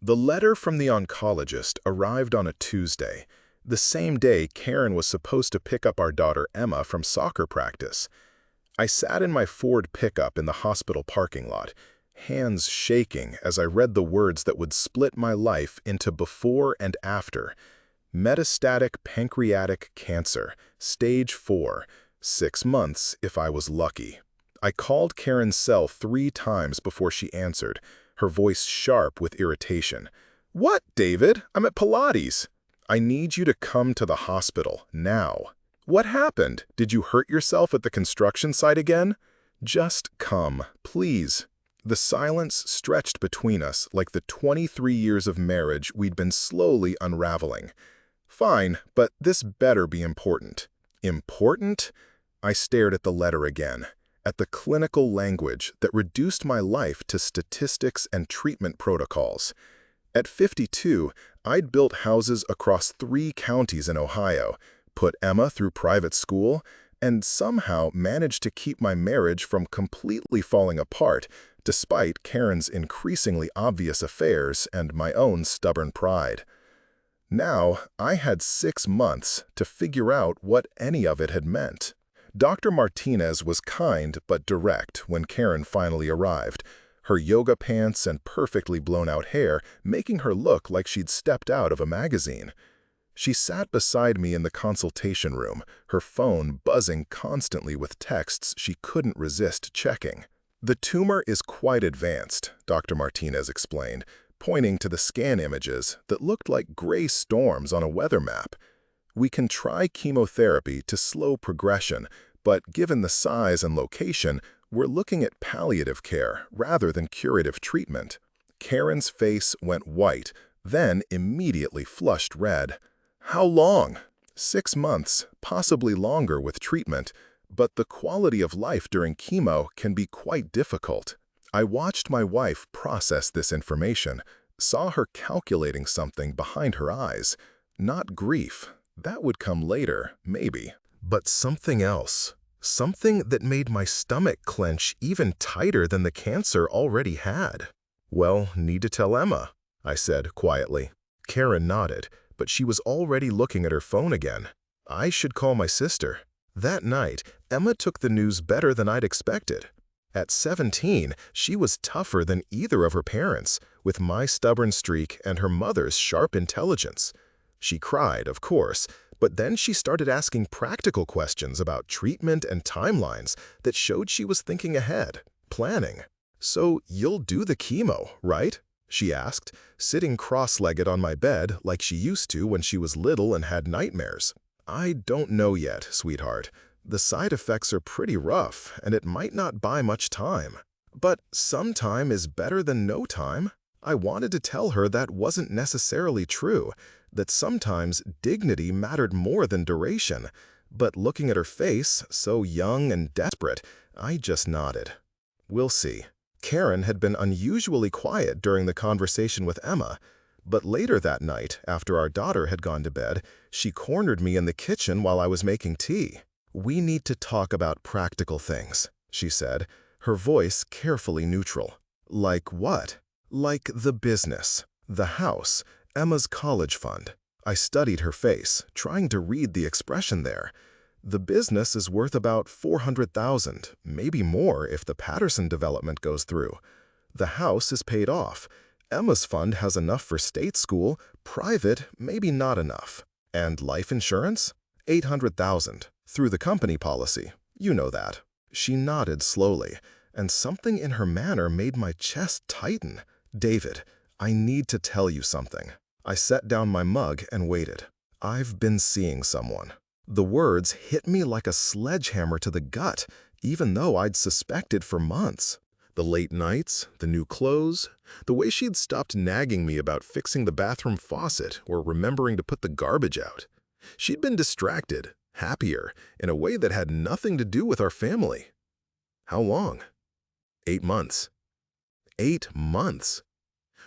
The letter from the oncologist arrived on a Tuesday, the same day Karen was supposed to pick up our daughter Emma from soccer practice. I sat in my Ford pickup in the hospital parking lot, hands shaking as I read the words that would split my life into before and after. Metastatic pancreatic cancer, stage 4, 6 months if I was lucky. I called Karen's cell 3 times before she answered, her voice sharp with irritation. "What, David? I'm at Pilates." "I need you to come to the hospital, now." "What happened? Did you hurt yourself at the construction site again?" "Just come, please." The silence stretched between us like the 23 years of marriage we'd been slowly unraveling. "Fine, but this better be important." "Important?" I stared at the letter again, at the clinical language that reduced my life to statistics and treatment protocols. At 52, I'd built houses across 3 counties in Ohio, put Emma through private school, and somehow managed to keep my marriage from completely falling apart, despite Karen's increasingly obvious affairs and my own stubborn pride. Now, I had 6 months to figure out what any of it had meant. Dr. Martinez was kind but direct when Karen finally arrived, her yoga pants and perfectly blown-out hair making her look like she'd stepped out of a magazine. She sat beside me in the consultation room, her phone buzzing constantly with texts she couldn't resist checking. "The tumor is quite advanced," Dr. Martinez explained, pointing to the scan images that looked like gray storms on a weather map. "We can try chemotherapy to slow progression, but given the size and location, we're looking at palliative care rather than curative treatment." Karen's face went white, then immediately flushed red. "How long?" "6 months, possibly longer with treatment, but the quality of life during chemo can be quite difficult." I watched my wife process this information, saw her calculating something behind her eyes. Not grief, that would come later, maybe, but something else. Something that made my stomach clench even tighter than the cancer already had. "Well, need to tell Emma," I said quietly. Karen nodded, but she was already looking at her phone again. "I should call my sister." That night, Emma took the news better than I'd expected. At 17, she was tougher than either of her parents, with my stubborn streak and her mother's sharp intelligence. She cried, of course, but then she started asking practical questions about treatment and timelines that showed she was thinking ahead, planning. "So you'll do the chemo, right?" she asked, sitting cross-legged on my bed like she used to when she was little and had nightmares. "I don't know yet, sweetheart. The side effects are pretty rough, and it might not buy much time. But some time is better than no time." I wanted to tell her that wasn't necessarily true, that sometimes dignity mattered more than duration, but looking at her face, so young and desperate, I just nodded. "We'll see." Karen had been unusually quiet during the conversation with Emma, but later that night, after our daughter had gone to bed, she cornered me in the kitchen while I was making tea. "We need to talk about practical things," she said, her voice carefully neutral. "Like what?" "Like the business, the house, Emma's college fund." I studied her face, trying to read the expression there. "The business is worth about $400,000, maybe more if the Patterson development goes through. The house is paid off. Emma's fund has enough for state school, private, maybe not enough. And life insurance? $800,000, through the company policy. You know that." She nodded slowly, and something in her manner made my chest tighten. "David, I need to tell you something." I set down my mug and waited. "I've been seeing someone." The words hit me like a sledgehammer to the gut, even though I'd suspected for months. The late nights, the new clothes, the way she'd stopped nagging me about fixing the bathroom faucet or remembering to put the garbage out. She'd been distracted, happier, in a way that had nothing to do with our family. How long? 8 months. 8 months.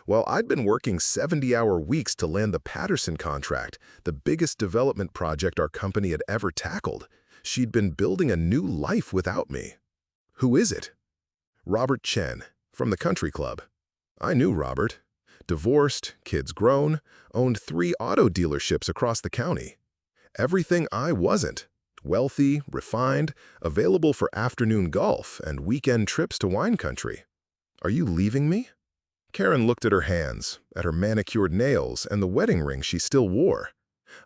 Well, I'd been working 70-hour weeks to land the Patterson contract, the biggest development project our company had ever tackled. She'd been building a new life without me. "Who is it?" "Robert Chen, from the country club." I knew Robert. Divorced, kids grown, owned 3 auto dealerships across the county. Everything I wasn't. Wealthy, refined, available for afternoon golf and weekend trips to wine country. Are you leaving me? Karen looked at her hands, at her manicured nails, and the wedding ring she still wore.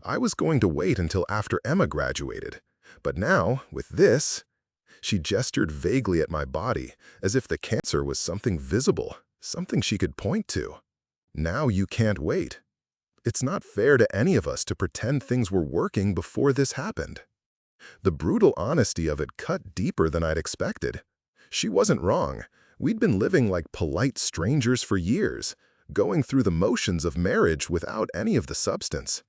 I was going to wait until after Emma graduated. But now, with this, she gestured vaguely at my body, as if the cancer was something visible, something she could point to. Now you can't wait. It's not fair to any of us to pretend things were working before this happened. The brutal honesty of it cut deeper than I'd expected. She wasn't wrong. We'd been living like polite strangers for years, going through the motions of marriage without any of the substance.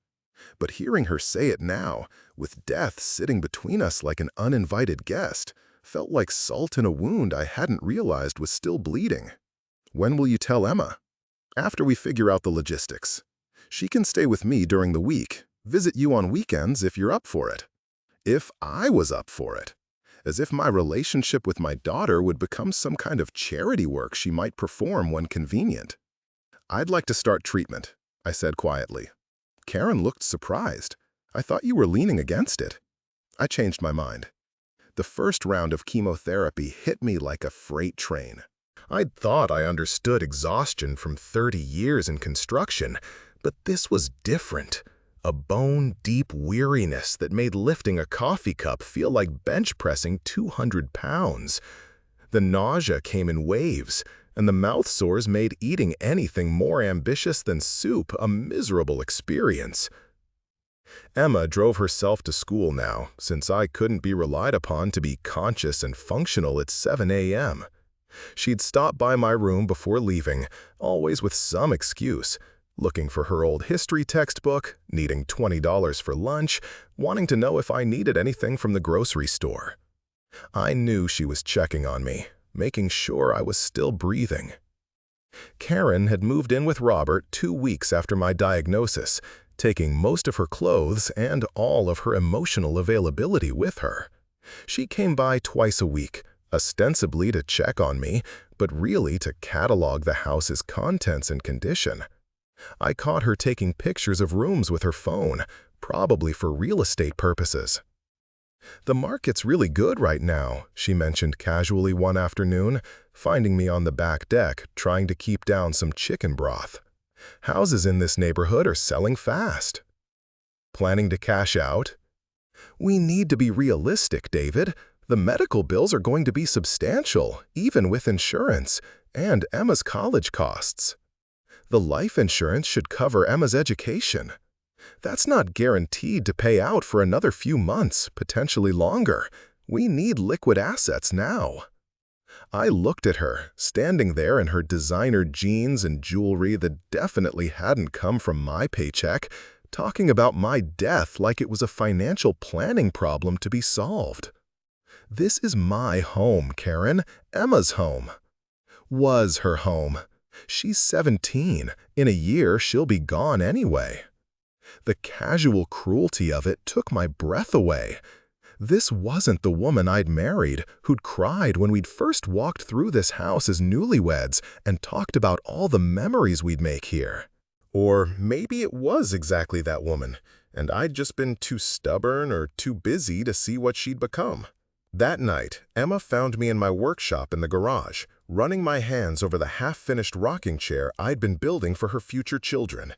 But hearing her say it now, with death sitting between us like an uninvited guest, felt like salt in a wound I hadn't realized was still bleeding. When will you tell Emma? After we figure out the logistics. She can stay with me during the week, visit you on weekends if you're up for it. If I was up for it. As if my relationship with my daughter would become some kind of charity work she might perform when convenient. I'd like to start treatment, I said quietly. Karen looked surprised. I thought you were leaning against it. I changed my mind. The first round of chemotherapy hit me like a freight train. I'd thought I understood exhaustion from 30 years in construction, but this was different. A bone-deep weariness that made lifting a coffee cup feel like bench pressing 200 pounds. The nausea came in waves, and the mouth sores made eating anything more ambitious than soup a miserable experience. Emma drove herself to school now, since I couldn't be relied upon to be conscious and functional at 7 a.m. She'd stop by my room before leaving, always with some excuse, looking for her old history textbook, needing $20 for lunch, wanting to know if I needed anything from the grocery store. I knew she was checking on me, making sure I was still breathing. Karen had moved in with Robert 2 weeks after my diagnosis, taking most of her clothes and all of her emotional availability with her. She came by twice a week, ostensibly to check on me, but really to catalog the house's contents and condition. I caught her taking pictures of rooms with her phone, probably for real estate purposes. "The market's really good right now," she mentioned casually one afternoon, finding me on the back deck trying to keep down some chicken broth. "Houses in this neighborhood are selling fast." "Planning to cash out?" "We need to be realistic, David. The medical bills are going to be substantial, even with insurance, and Emma's college costs. The life insurance should cover Emma's education. That's not guaranteed to pay out for another few months, potentially longer. We need liquid assets now." I looked at her, standing there in her designer jeans and jewelry that definitely hadn't come from my paycheck, talking about my death like it was a financial planning problem to be solved. This is my home, Karen, Emma's home. Was her home. She's 17. In a year, she'll be gone anyway. The casual cruelty of it took my breath away. This wasn't the woman I'd married, who'd cried when we'd first walked through this house as newlyweds and talked about all the memories we'd make here. Or maybe it was exactly that woman, and I'd just been too stubborn or too busy to see what she'd become. That night, Emma found me in my workshop in the garage, running my hands over the half-finished rocking chair I'd been building for her future children.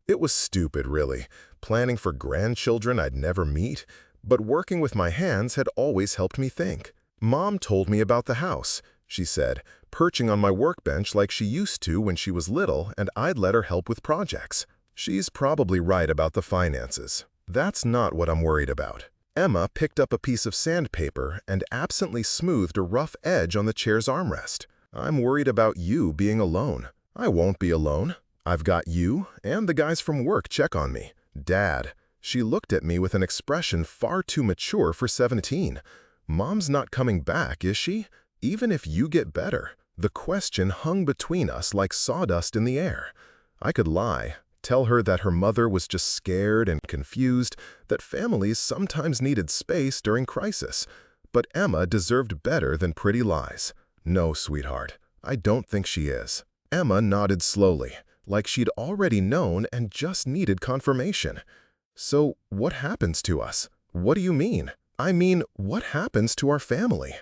It was stupid, really, planning for grandchildren I'd never meet, but working with my hands had always helped me think. "Mom told me about the house," she said, perching on my workbench like she used to when she was little and I'd let her help with projects. She's probably right about the finances. That's not what I'm worried about. Emma picked up a piece of sandpaper and absently smoothed a rough edge on the chair's armrest. "I'm worried about you being alone." "I won't be alone. I've got you and the guys from work check on me. Dad." She looked at me with an expression far too mature for 17. "Mom's not coming back, is she? Even if you get better." The question hung between us like sawdust in the air. I could lie, tell her that her mother was just scared and confused, that families sometimes needed space during crisis. But Emma deserved better than pretty lies. "No, sweetheart, I don't think she is." Emma nodded slowly, like she'd already known and just needed confirmation. So what happens to us? What do you mean? I mean, what happens to our family?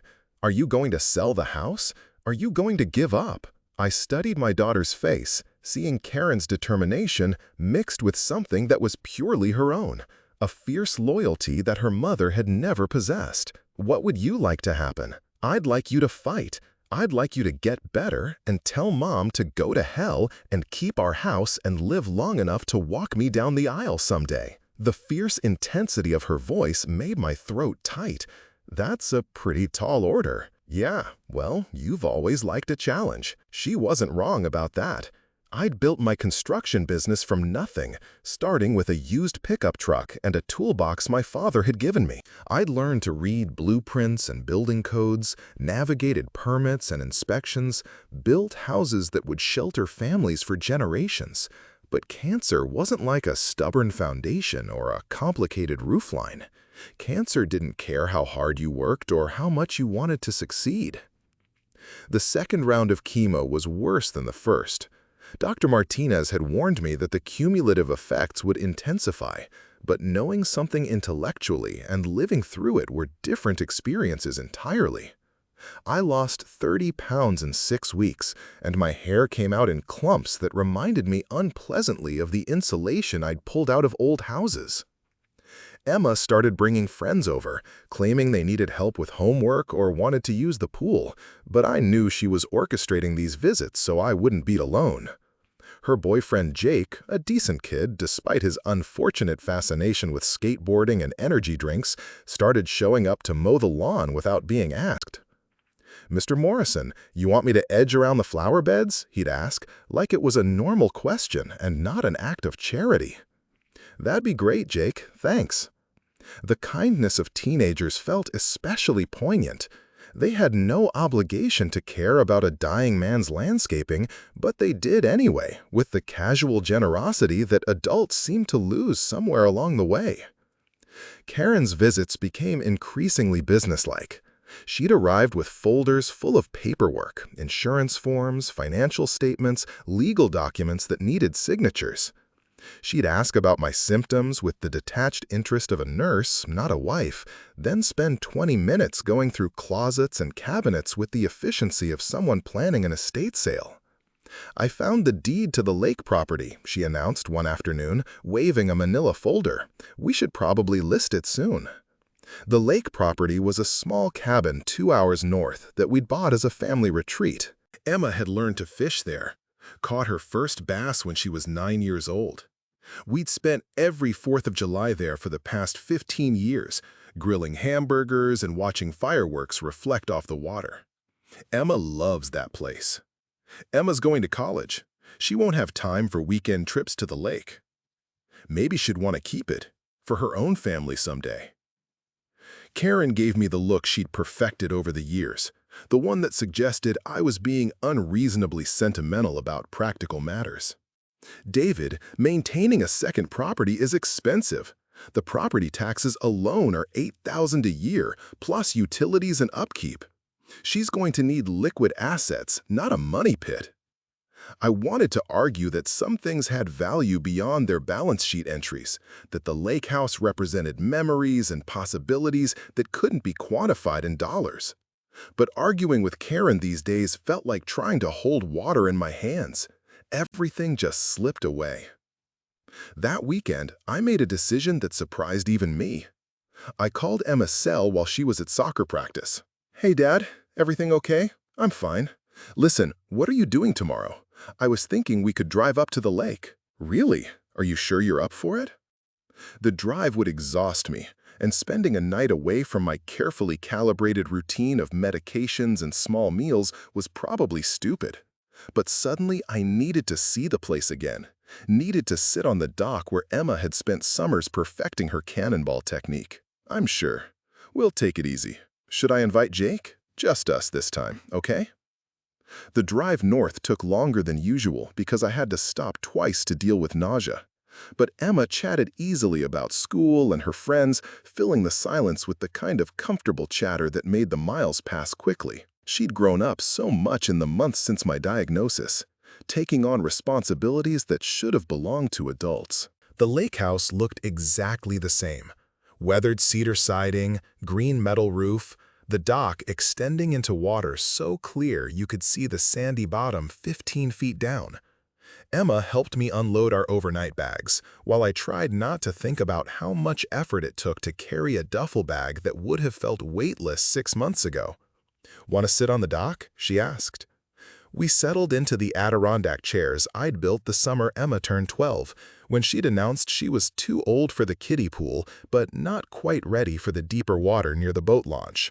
Are you going to sell the house? Are you going to give up? I studied my daughter's face, seeing Karen's determination mixed with something that was purely her own, a fierce loyalty that her mother had never possessed. What would you like to happen? I'd like you to fight. I'd like you to get better and tell Mom to go to hell and keep our house and live long enough to walk me down the aisle someday. The fierce intensity of her voice made my throat tight. That's a pretty tall order. Yeah, well, you've always liked a challenge. She wasn't wrong about that. I'd built my construction business from nothing, starting with a used pickup truck and a toolbox my father had given me. I'd learned to read blueprints and building codes, navigated permits and inspections, built houses that would shelter families for generations. But cancer wasn't like a stubborn foundation or a complicated roofline. Cancer didn't care how hard you worked or how much you wanted to succeed. The second round of chemo was worse than the first. Dr. Martinez had warned me that the cumulative effects would intensify, but knowing something intellectually and living through it were different experiences entirely. I lost 30 pounds in 6 weeks, and my hair came out in clumps that reminded me unpleasantly of the insulation I'd pulled out of old houses. Emma started bringing friends over, claiming they needed help with homework or wanted to use the pool, but I knew she was orchestrating these visits so I wouldn't be alone. Her boyfriend Jake, a decent kid despite his unfortunate fascination with skateboarding and energy drinks, started showing up to mow the lawn without being asked. "Mr. Morrison, you want me to edge around the flower beds?" he'd ask, like it was a normal question and not an act of charity. "That'd be great, Jake, thanks." The kindness of teenagers felt especially poignant. They had no obligation to care about a dying man's landscaping, but they did anyway, with the casual generosity that adults seem to lose somewhere along the way. Karen's visits became increasingly businesslike. She'd arrived with folders full of paperwork, insurance forms, financial statements, legal documents that needed signatures. She'd ask about my symptoms with the detached interest of a nurse, not a wife, then spend 20 minutes going through closets and cabinets with the efficiency of someone planning an estate sale. "I found the deed to the lake property," she announced one afternoon, waving a manila folder. "We should probably list it soon." The lake property was a small cabin 2 hours north that we'd bought as a family retreat. Emma had learned to fish there, caught her first bass when she was 9 years old. We'd spent every 4th of July there for the past 15 years, grilling hamburgers and watching fireworks reflect off the water. Emma loves that place. Emma's going to college. She won't have time for weekend trips to the lake. Maybe she'd want to keep it for her own family someday. Karen gave me the look she'd perfected over the years, the one that suggested I was being unreasonably sentimental about practical matters. "David, maintaining a second property is expensive. The property taxes alone are $8,000 a year, plus utilities and upkeep. She's going to need liquid assets, not a money pit." I wanted to argue that some things had value beyond their balance sheet entries, that the lake house represented memories and possibilities that couldn't be quantified in dollars. But arguing with Karen these days felt like trying to hold water in my hands. Everything just slipped away. That weekend, I made a decision that surprised even me. I called Emma's cell while she was at soccer practice. "Hey, Dad, everything okay? I'm fine. Listen, what are you doing tomorrow? I was thinking we could drive up to the lake." "Really? Are you sure you're up for it?" The drive would exhaust me, and spending a night away from my carefully calibrated routine of medications and small meals was probably stupid. But suddenly I needed to see the place again, needed to sit on the dock where Emma had spent summers perfecting her cannonball technique. "I'm sure. We'll take it easy. Should I invite Jake? Just us this time, okay?" The drive north took longer than usual because I had to stop twice to deal with nausea. But Emma chatted easily about school and her friends, filling the silence with the kind of comfortable chatter that made the miles pass quickly. She'd grown up so much in the months since my diagnosis. taking on responsibilities that should have belonged to adults. The lake house looked exactly the same. Weathered cedar siding, green metal roof, the dock extending into water so clear you could see the sandy bottom 15 feet down. Emma helped me unload our overnight bags, while I tried not to think about how much effort it took to carry a duffel bag that would have felt weightless 6 months ago. "Want to sit on the dock?" she asked. We settled into the Adirondack chairs I'd built the summer Emma turned 12, when she'd announced she was too old for the kiddie pool, but not quite ready for the deeper water near the boat launch.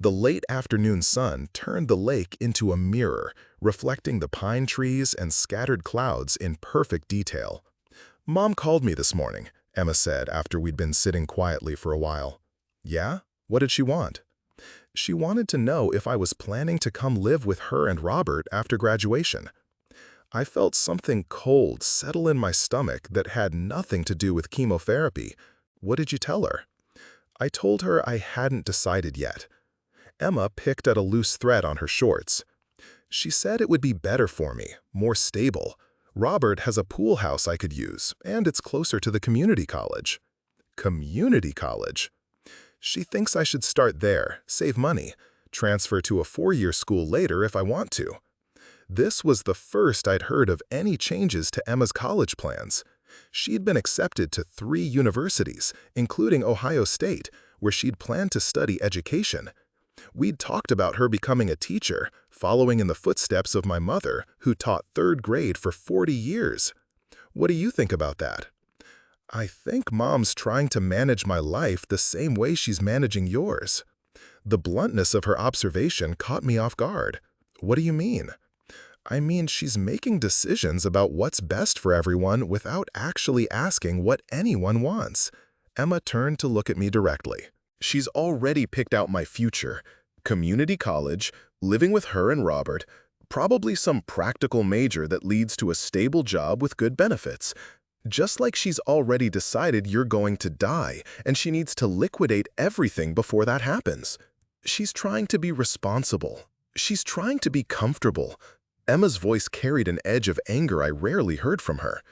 The late afternoon sun turned the lake into a mirror, reflecting the pine trees and scattered clouds in perfect detail. "Mom called me this morning," Emma said after we'd been sitting quietly for a while. "Yeah? What did she want?" "She wanted to know if I was planning to come live with her and Robert after graduation." I felt something cold settle in my stomach that had nothing to do with chemotherapy. "What did you tell her?" "I told her I hadn't decided yet." Emma picked at a loose thread on her shorts. "She said it would be better for me, more stable. Robert has a pool house I could use, and it's closer to the community college." "Community college?" "She thinks I should start there, save money, transfer to a 4-year school later if I want to." This was the first I'd heard of any changes to Emma's college plans. She'd been accepted to 3 universities, including Ohio State, where she'd planned to study education. We'd talked about her becoming a teacher, following in the footsteps of my mother, who taught 3rd grade for 40 years. "What do you think about that?" "I think Mom's trying to manage my life the same way she's managing yours." The bluntness of her observation caught me off guard. "What do you mean?" "I mean, she's making decisions about what's best for everyone without actually asking what anyone wants." Emma turned to look at me directly. "She's already picked out my future. Community college, living with her and Robert, probably some practical major that leads to a stable job with good benefits. Just like she's already decided you're going to die, and she needs to liquidate everything before that happens. She's trying to be responsible. She's trying to be comfortable." Emma's voice carried an edge of anger I rarely heard from her.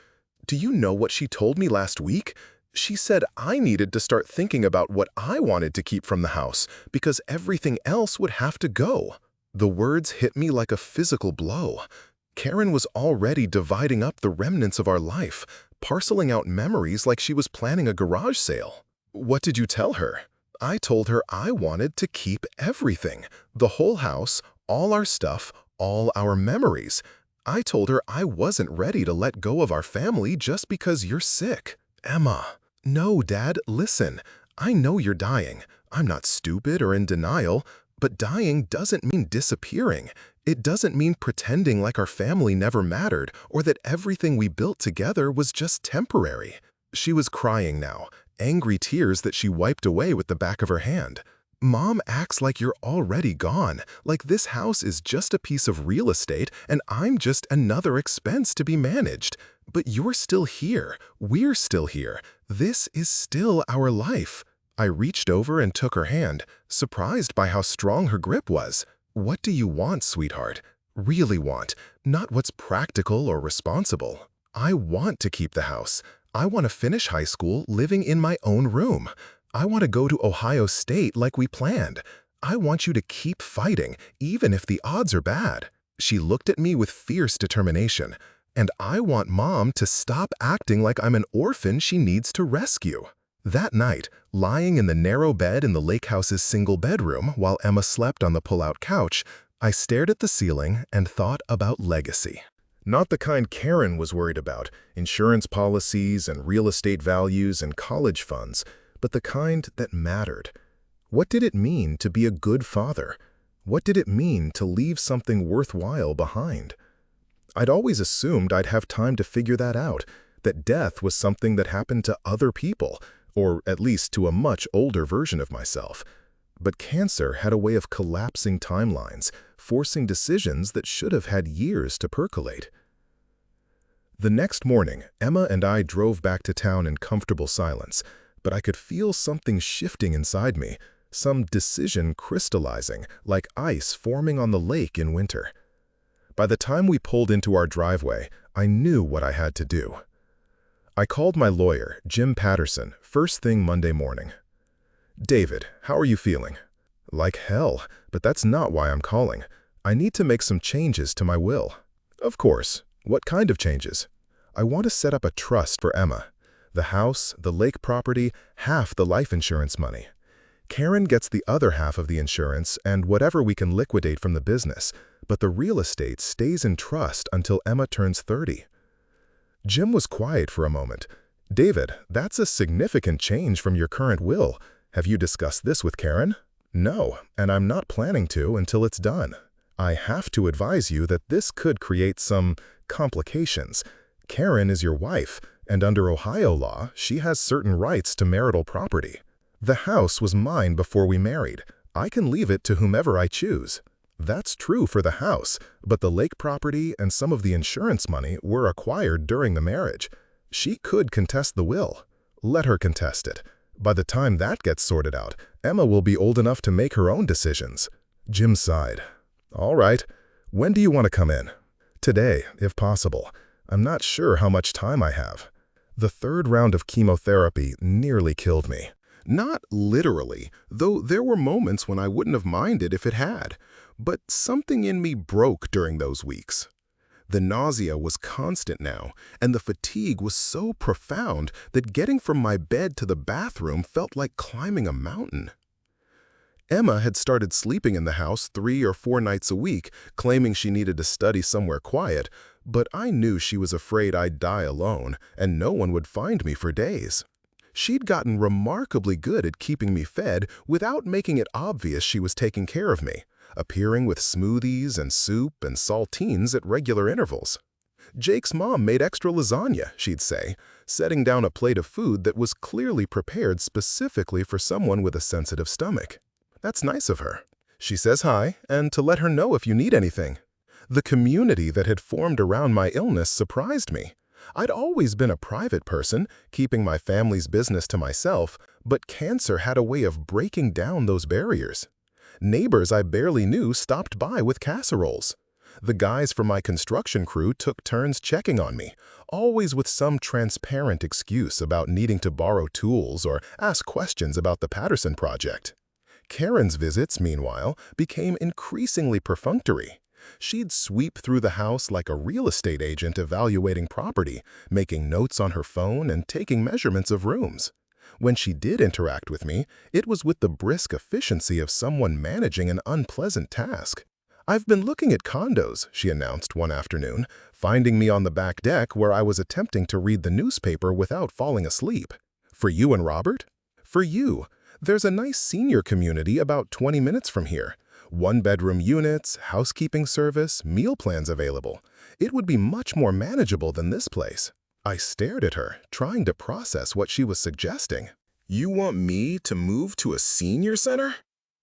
"Do you know what she told me last week? She said I needed to start thinking about what I wanted to keep from the house, because everything else would have to go." The words hit me like a physical blow. Karen was already dividing up the remnants of our life, parceling out memories like she was planning a garage sale. "What did you tell her?" "I told her I wanted to keep everything. The whole house, all our stuff, all our memories. I told her I wasn't ready to let go of our family just because you're sick." "Emma." "No, Dad, listen. I know you're dying. I'm not stupid or in denial. But dying doesn't mean disappearing. It doesn't mean pretending like our family never mattered or that everything we built together was just temporary." She was crying now, angry tears that she wiped away with the back of her hand. "Mom acts like you're already gone, like this house is just a piece of real estate and I'm just another expense to be managed. But you're still here. We're still here. This is still our life." I reached over and took her hand, surprised by how strong her grip was. "What do you want, sweetheart? Really want, not what's practical or responsible." "I want to keep the house. I want to finish high school living in my own room. I want to go to Ohio State like we planned. I want you to keep fighting, even if the odds are bad." She looked at me with fierce determination. "And I want Mom to stop acting like I'm an orphan she needs to rescue." That night, lying in the narrow bed in the lake house's single bedroom while Emma slept on the pull-out couch, I stared at the ceiling and thought about legacy. Not the kind Karen was worried about, insurance policies and real estate values and college funds, but the kind that mattered. What did it mean to be a good father? What did it mean to leave something worthwhile behind? I'd always assumed I'd have time to figure that out, that death was something that happened to other people, or at least to a much older version of myself. But cancer had a way of collapsing timelines, forcing decisions that should have had years to percolate. The next morning, Emma and I drove back to town in comfortable silence, but I could feel something shifting inside me, some decision crystallizing, like ice forming on the lake in winter. By the time we pulled into our driveway, I knew what I had to do. I called my lawyer, Jim Patterson, first thing Monday morning. "David, how are you feeling?" "Like hell, but that's not why I'm calling. I need to make some changes to my will." "Of course. What kind of changes?" "I want to set up a trust for Emma. The house, the lake property, half the life insurance money. Karen gets the other half of the insurance and whatever we can liquidate from the business, but the real estate stays in trust until Emma turns 30. Jim was quiet for a moment. "David, that's a significant change from your current will. Have you discussed this with Karen?" "No, and I'm not planning to until it's done. I have to advise you that this could create some complications. Karen is your wife, and under Ohio law, she has certain rights to marital property. The house was mine before we married. I can leave it to whomever I choose. That's true for the house, but the lake property and some of the insurance money were acquired during the marriage. She could contest the will. Let her contest it. By the time that gets sorted out, Emma will be old enough to make her own decisions." Jim sighed. "All right. When do you want to come in?" "Today, if possible. I'm not sure how much time I have. The third round of chemotherapy nearly killed me." "Not literally, though there were moments when I wouldn't have minded if it had. But something in me broke during those weeks. The nausea was constant now, and the fatigue was so profound that getting from my bed to the bathroom felt like climbing a mountain." Emma had started sleeping in the house 3 or 4 nights a week, claiming she needed to study somewhere quiet, but I knew she was afraid I'd die alone, and no one would find me for days. She'd gotten remarkably good at keeping me fed without making it obvious she was taking care of me, appearing with smoothies and soup and saltines at regular intervals. "Jake's mom made extra lasagna," she'd say, setting down a plate of food that was clearly prepared specifically for someone with a sensitive stomach. "That's nice of her. She says hi, and to let her know if you need anything." The community that had formed around my illness surprised me. I'd always been a private person, keeping my family's business to myself, but cancer had a way of breaking down those barriers. Neighbors I barely knew stopped by with casseroles. The guys from my construction crew took turns checking on me, always with some transparent excuse about needing to borrow tools or ask questions about the Patterson project. Karen's visits, meanwhile, became increasingly perfunctory. She'd sweep through the house like a real estate agent evaluating property, making notes on her phone and taking measurements of rooms. When she did interact with me, it was with the brisk efficiency of someone managing an unpleasant task. "I've been looking at condos," she announced one afternoon, finding me on the back deck where I was attempting to read the newspaper without falling asleep. "For you and Robert?" "For you. There's a nice senior community about 20 minutes from here. 1-bedroom units, housekeeping service, meal plans available. It would be much more manageable than this place." I stared at her, trying to process what she was suggesting. "You want me to move to a senior center?"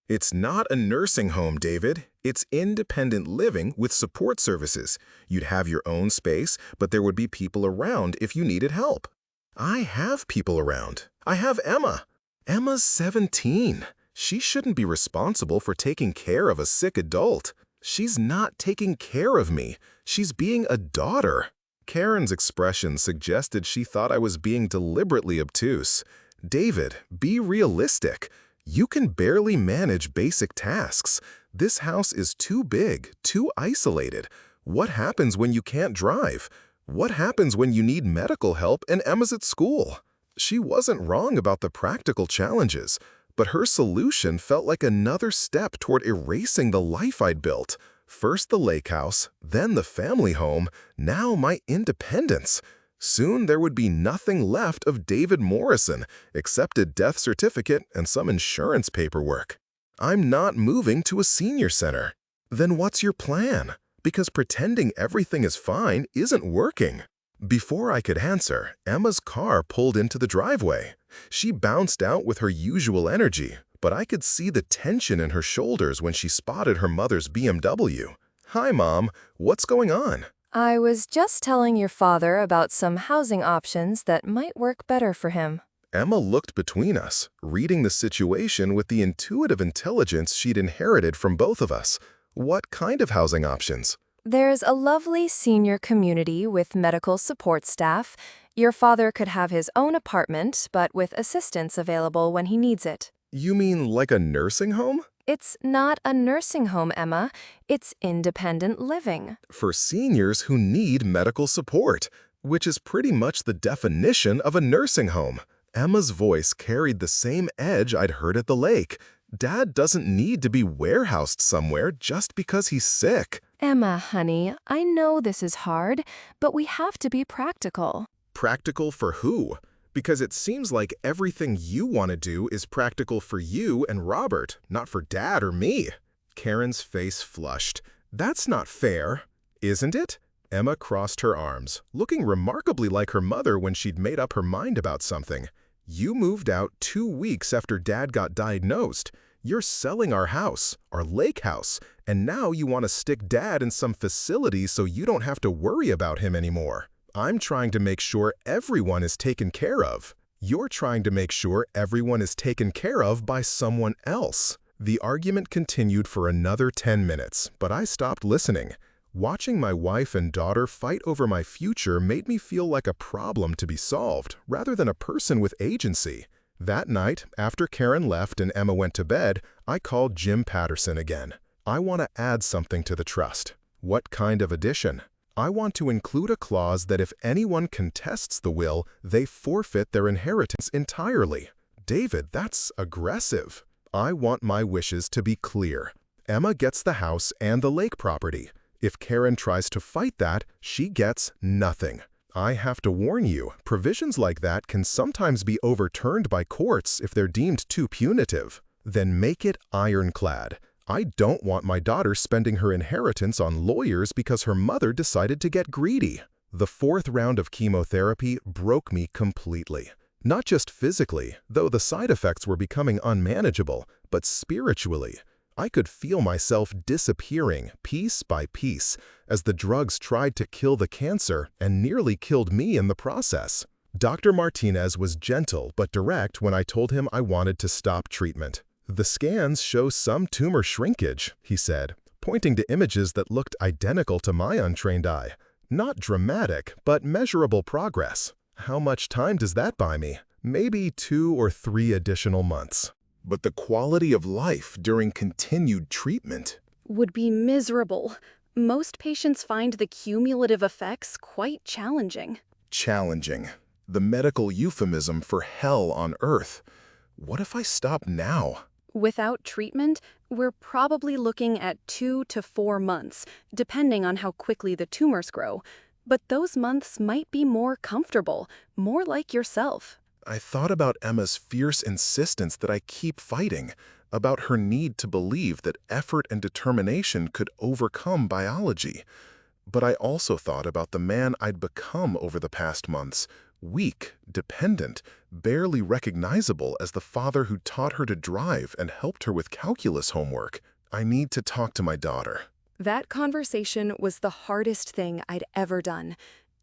"It's not a nursing home, David. It's independent living with support services. You'd have your own space, but there would be people around if you needed help." "I have people around. I have Emma. Emma's 17. She shouldn't be responsible for taking care of a sick adult. She's not taking care of me. She's being a daughter." Karen's expression suggested she thought I was being deliberately obtuse. "David, be realistic. You can barely manage basic tasks. This house is too big, too isolated. What happens when you can't drive? What happens when you need medical help and Emma's at school?" She wasn't wrong about the practical challenges, but her solution felt like another step toward erasing the life I'd built. First the lake house, then the family home, now my independence. Soon there would be nothing left of David Morrison, except a death certificate and some insurance paperwork. "I'm not moving to a senior center." "Then what's your plan? Because pretending everything is fine isn't working." Before I could answer, Emma's car pulled into the driveway. She bounced out with her usual energy, but I could see the tension in her shoulders when she spotted her mother's BMW. "Hi, Mom. What's going on?" "I was just telling your father about some housing options that might work better for him." Emma looked between us, reading the situation with the intuitive intelligence she'd inherited from both of us. "What kind of housing options? There's a lovely senior community with medical support staff. Your father could have his own apartment, but with assistance available when he needs it. You mean like a nursing home? It's not a nursing home, Emma. It's independent living. For seniors who need medical support, which is pretty much the definition of a nursing home. Emma's voice carried the same edge I'd heard at the lake. Dad doesn't need to be warehoused somewhere just because he's sick. Emma, honey, I know this is hard, but we have to be practical. Practical for who? Because it seems like everything you want to do is practical for you and Robert, not for Dad or me. Karen's face flushed. That's not fair, isn't it? Emma crossed her arms, looking remarkably like her mother when she'd made up her mind about something. You moved out 2 weeks after Dad got diagnosed. You're selling our house, our lake house, and now you want to stick Dad in some facility so you don't have to worry about him anymore. I'm trying to make sure everyone is taken care of. You're trying to make sure everyone is taken care of by someone else. The argument continued for another 10 minutes, but I stopped listening. Watching my wife and daughter fight over my future made me feel like a problem to be solved, rather than a person with agency. That night, after Karen left and Emma went to bed, I called Jim Patterson again. I want to add something to the trust. What kind of addition? I want to include a clause that if anyone contests the will, they forfeit their inheritance entirely. David, that's aggressive. I want my wishes to be clear. Emma gets the house and the lake property. If Karen tries to fight that, she gets nothing. I have to warn you, provisions like that can sometimes be overturned by courts if they're deemed too punitive. Then make it ironclad. I don't want my daughter spending her inheritance on lawyers because her mother decided to get greedy. The 4th round of chemotherapy broke me completely. Not just physically, though the side effects were becoming unmanageable, but spiritually. I could feel myself disappearing piece by piece as the drugs tried to kill the cancer and nearly killed me in the process. Dr. Martinez was gentle but direct when I told him I wanted to stop treatment. The scans show some tumor shrinkage, he said, pointing to images that looked identical to my untrained eye. Not dramatic, but measurable progress. How much time does that buy me? Maybe 2 or 3 additional months. But the quality of life during continued treatment would be miserable. Most patients find the cumulative effects quite challenging. Challenging. The medical euphemism for hell on earth. What if I stop now? Without treatment, we're probably looking at 2 to 4 months, depending on how quickly the tumors grow. But those months might be more comfortable, more like yourself. I thought about Emma's fierce insistence that I keep fighting, about her need to believe that effort and determination could overcome biology. But I also thought about the man I'd become over the past months, weak, dependent, barely recognizable as the father who taught her to drive and helped her with calculus homework. I need to talk to my daughter. That conversation was the hardest thing I'd ever done.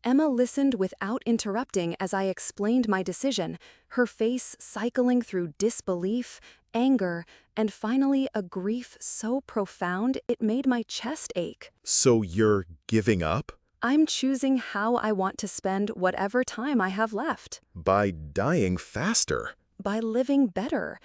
Emma listened without interrupting as I explained my decision, her face cycling through disbelief, anger, and finally a grief so profound it made my chest ache. So you're giving up? I'm choosing how I want to spend whatever time I have left. By dying faster. By living better.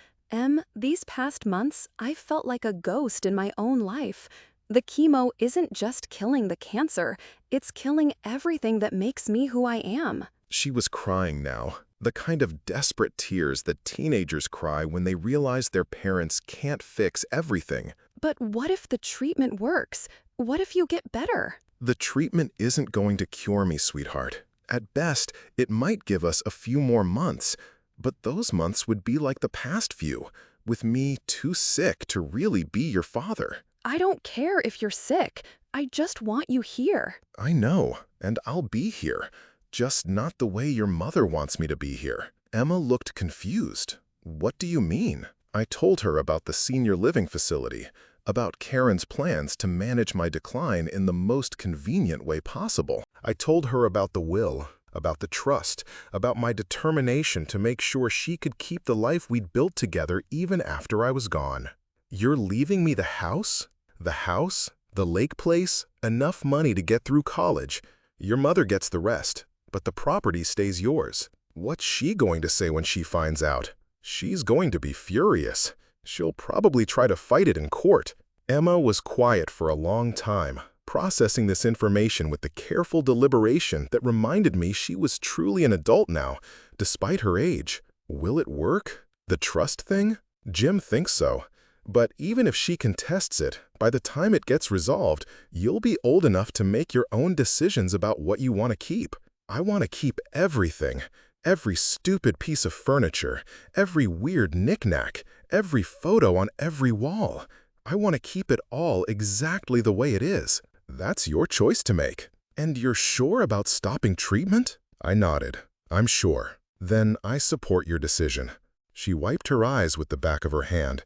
These past months, I felt like a ghost in my own life. The chemo isn't just killing the cancer, it's killing everything that makes me who I am. She was crying now, the kind of desperate tears that teenagers cry when they realize their parents can't fix everything. But what if the treatment works? What if you get better? The treatment isn't going to cure me, sweetheart. At best, it might give us a few more months, but those months would be like the past few, with me too sick to really be your father. I don't care if you're sick. I just want you here. I know, and I'll be here, just not the way your mother wants me to be here. Emma looked confused. What do you mean? I told her about the senior living facility, about Karen's plans to manage my decline in the most convenient way possible. I told her about the will, about the trust, about my determination to make sure she could keep the life we'd built together even after I was gone. You're leaving me the house? The house? The lake place? Enough money to get through college. Your mother gets the rest, but the property stays yours. What's she going to say when she finds out? She's going to be furious. She'll probably try to fight it in court. Emma was quiet for a long time, processing this information with the careful deliberation that reminded me she was truly an adult now, despite her age. Will it work? The trust thing? Jim thinks so. But even if she contests it, by the time it gets resolved, you'll be old enough to make your own decisions about what you want to keep. I want to keep everything. Every stupid piece of furniture, every weird knick-knack, every photo on every wall. I want to keep it all exactly the way it is. That's your choice to make. And you're sure about stopping treatment? I nodded. I'm sure. Then I support your decision. She wiped her eyes with the back of her hand.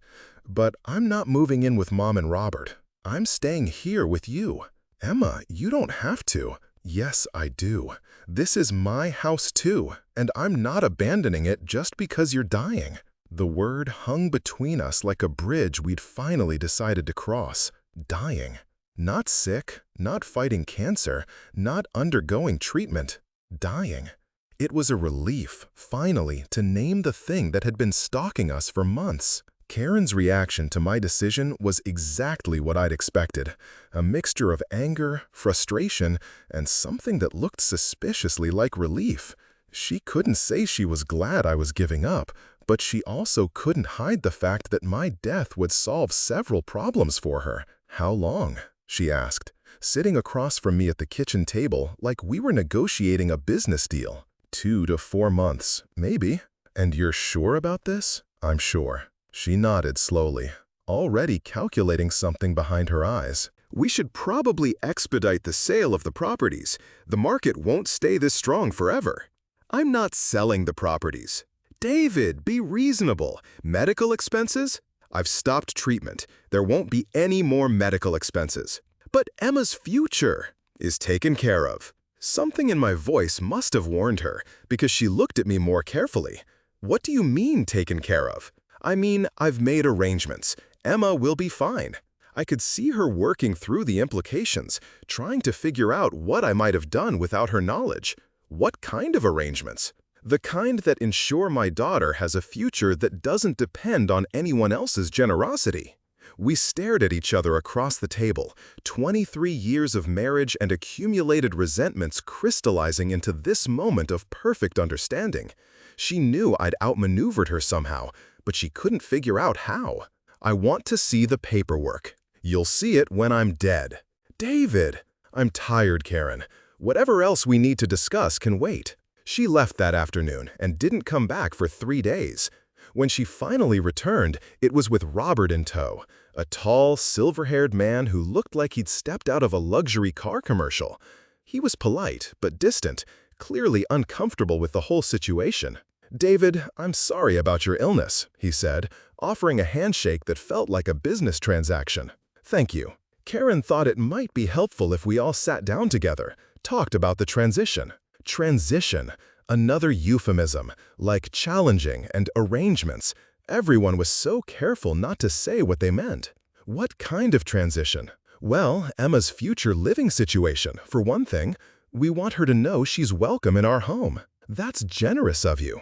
But I'm not moving in with Mom and Robert. I'm staying here with you. Emma, you don't have to. Yes, I do. This is my house too, and I'm not abandoning it just because you're dying. The word hung between us like a bridge we'd finally decided to cross. Dying. Not sick, not fighting cancer, not undergoing treatment. Dying. It was a relief, finally, to name the thing that had been stalking us for months. Karen's reaction to my decision was exactly what I'd expected, a mixture of anger, frustration, and something that looked suspiciously like relief. She couldn't say she was glad I was giving up, but she also couldn't hide the fact that my death would solve several problems for her. How long? She asked, sitting across from me at the kitchen table like we were negotiating a business deal. 2 to 4 months, maybe. And you're sure about this? I'm sure. She nodded slowly, already calculating something behind her eyes. We should probably expedite the sale of the properties. The market won't stay this strong forever. I'm not selling the properties. David, be reasonable. Medical expenses? I've stopped treatment. There won't be any more medical expenses. But Emma's future is taken care of. Something in my voice must have warned her, because she looked at me more carefully. What do you mean taken care of? I mean, I've made arrangements. Emma will be fine. I could see her working through the implications, trying to figure out what I might have done without her knowledge. What kind of arrangements? The kind that ensure my daughter has a future that doesn't depend on anyone else's generosity. We stared at each other across the table, 23 years of marriage and accumulated resentments crystallizing into this moment of perfect understanding. She knew I'd outmaneuvered her somehow, but she couldn't figure out how. I want to see the paperwork. You'll see it when I'm dead. David! I'm tired, Karen. Whatever else we need to discuss can wait. She left that afternoon and didn't come back for 3 days. When she finally returned, it was with Robert in tow, a tall, silver-haired man who looked like he'd stepped out of a luxury car commercial. He was polite, but distant, clearly uncomfortable with the whole situation. David, I'm sorry about your illness, he said, offering a handshake that felt like a business transaction. Thank you. Karen thought it might be helpful if we all sat down together, talked about the transition. Transition, another euphemism, like challenging and arrangements. Everyone was so careful not to say what they meant. What kind of transition? Well, Emma's future living situation, for one thing. We want her to know she's welcome in our home. That's generous of you.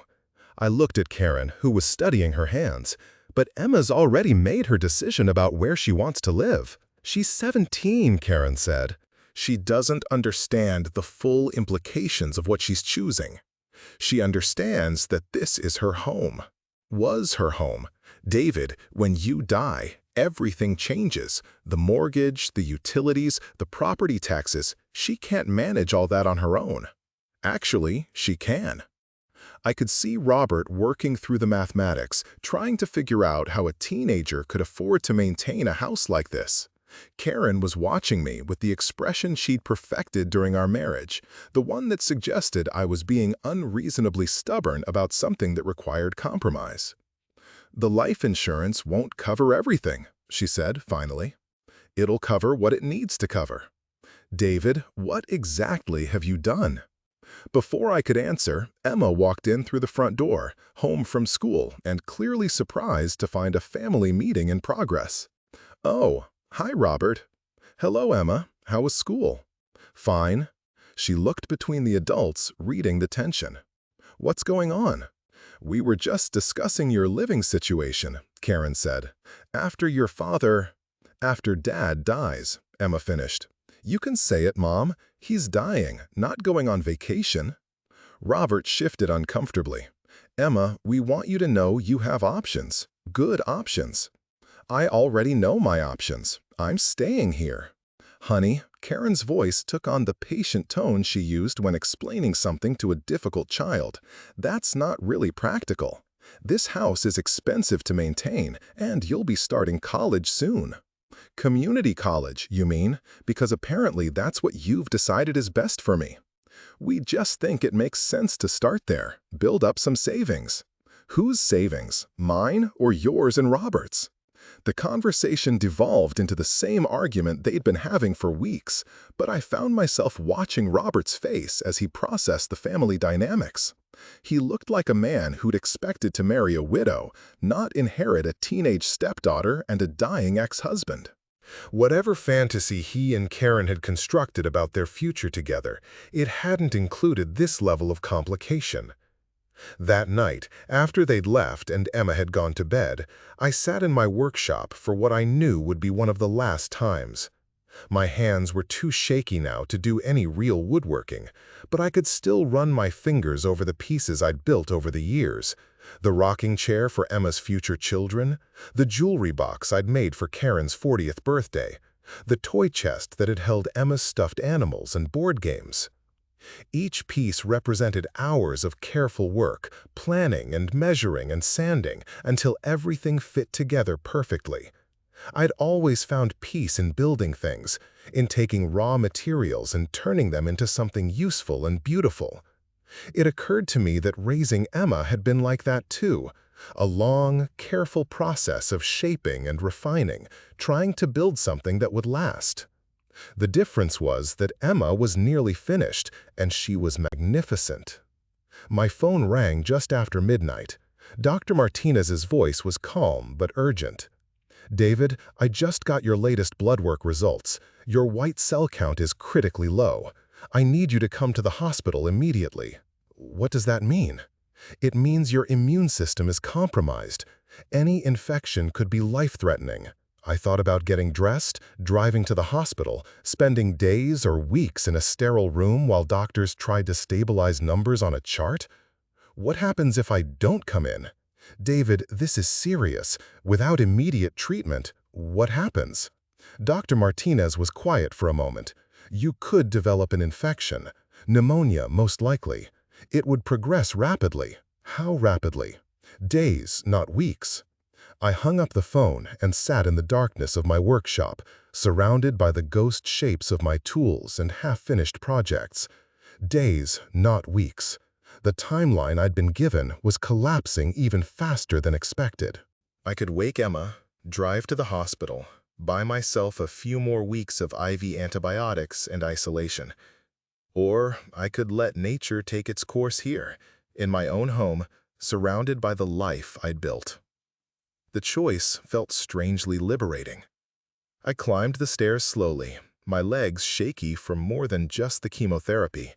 I looked at Karen, who was studying her hands. But Emma's already made her decision about where she wants to live. She's 17, Karen said. She doesn't understand the full implications of what she's choosing. She understands that this is her home. Was her home. David, when you die, everything changes. The mortgage, the utilities, the property taxes. She can't manage all that on her own. Actually, she can. I could see Robert working through the mathematics, trying to figure out how a teenager could afford to maintain a house like this. Karen was watching me with the expression she'd perfected during our marriage, the one that suggested I was being unreasonably stubborn about something that required compromise. The life insurance won't cover everything, she said finally. It'll cover what it needs to cover. David, what exactly have you done? Before I could answer, Emma walked in through the front door, home from school, and clearly surprised to find a family meeting in progress. Oh, hi, Robert. "Hello, Emma. How was school?" "Fine." She looked between the adults, reading the tension. "What's going on?" "We were just discussing your living situation," Karen said. After Dad dies," Emma finished. "You can say it, Mom. He's dying, not going on vacation." Robert shifted uncomfortably. "Emma, we want you to know you have options. Good options." "I already know my options. I'm staying here." "Honey," Karen's voice took on the patient tone she used when explaining something to a difficult child. "That's not really practical. This house is expensive to maintain, and you'll be starting college soon." "Community college, you mean? Because apparently that's what you've decided is best for me." "We just think it makes sense to start there, build up some savings." "Whose savings? Mine or yours and Robert's?" The conversation devolved into the same argument they'd been having for weeks, but I found myself watching Robert's face as he processed the family dynamics. He looked like a man who'd expected to marry a widow, not inherit a teenage stepdaughter and a dying ex-husband. Whatever fantasy he and Karen had constructed about their future together, it hadn't included this level of complication. That night, after they'd left and Emma had gone to bed, I sat in my workshop for what I knew would be one of the last times. My hands were too shaky now to do any real woodworking, but I could still run my fingers over the pieces I'd built over the years. The rocking chair for Emma's future children, the jewelry box I'd made for Karen's 40th birthday, the toy chest that had held Emma's stuffed animals and board games. Each piece represented hours of careful work, planning and measuring and sanding until everything fit together perfectly. I'd always found peace in building things, in taking raw materials and turning them into something useful and beautiful. It occurred to me that raising Emma had been like that too, a long, careful process of shaping and refining, trying to build something that would last. The difference was that Emma was nearly finished, and she was magnificent. My phone rang just after midnight. Dr. Martinez's voice was calm but urgent. "David, I just got your latest blood work results. Your white cell count is critically low. I need you to come to the hospital immediately." "What does that mean?" "It means your immune system is compromised. Any infection could be life-threatening." I thought about getting dressed, driving to the hospital, spending days or weeks in a sterile room while doctors tried to stabilize numbers on a chart. What happens if I don't come in? "David, this is serious. Without immediate treatment, what happens?" Dr. Martinez was quiet for a moment. "You could develop an infection. Pneumonia, most likely. It would progress rapidly." "How rapidly?" "Days, not weeks." I hung up the phone and sat in the darkness of my workshop, surrounded by the ghost shapes of my tools and half-finished projects. Days, not weeks. The timeline I'd been given was collapsing even faster than expected. I could wake Emma, drive to the hospital, buy myself a few more weeks of IV antibiotics and isolation. Or I could let nature take its course here, in my own home, surrounded by the life I'd built. The choice felt strangely liberating. I climbed the stairs slowly, my legs shaky from more than just the chemotherapy.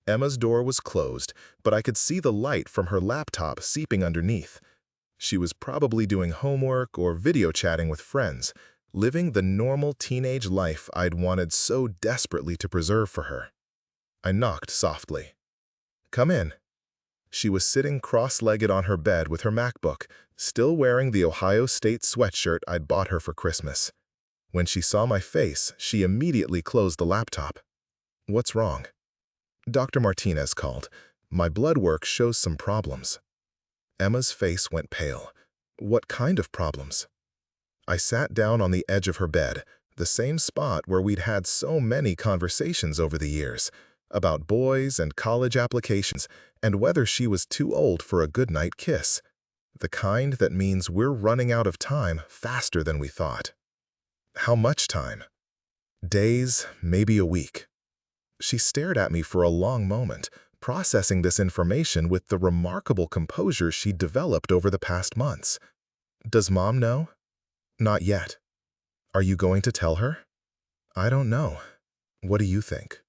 Emma's door was closed, but I could see the light from her laptop seeping underneath. She was probably doing homework or video chatting with friends, living the normal teenage life I'd wanted so desperately to preserve for her. I knocked softly. "Come in." She was sitting cross-legged on her bed with her MacBook, still wearing the Ohio State sweatshirt I'd bought her for Christmas. When she saw my face, she immediately closed the laptop. "What's wrong?" "Dr. Martinez called. My blood work shows some problems." Emma's face went pale. "What kind of problems?" I sat down on the edge of her bed, the same spot where we'd had so many conversations over the years, about boys and college applications, and whether she was too old for a goodnight kiss. The kind that means we're running out of time faster than we thought. "How much time?" "Days, maybe a week." She stared at me for a long moment, processing this information with the remarkable composure she'd developed over the past months. "Does Mom know?" "Not yet." "Are you going to tell her?" I don't know. What do you think?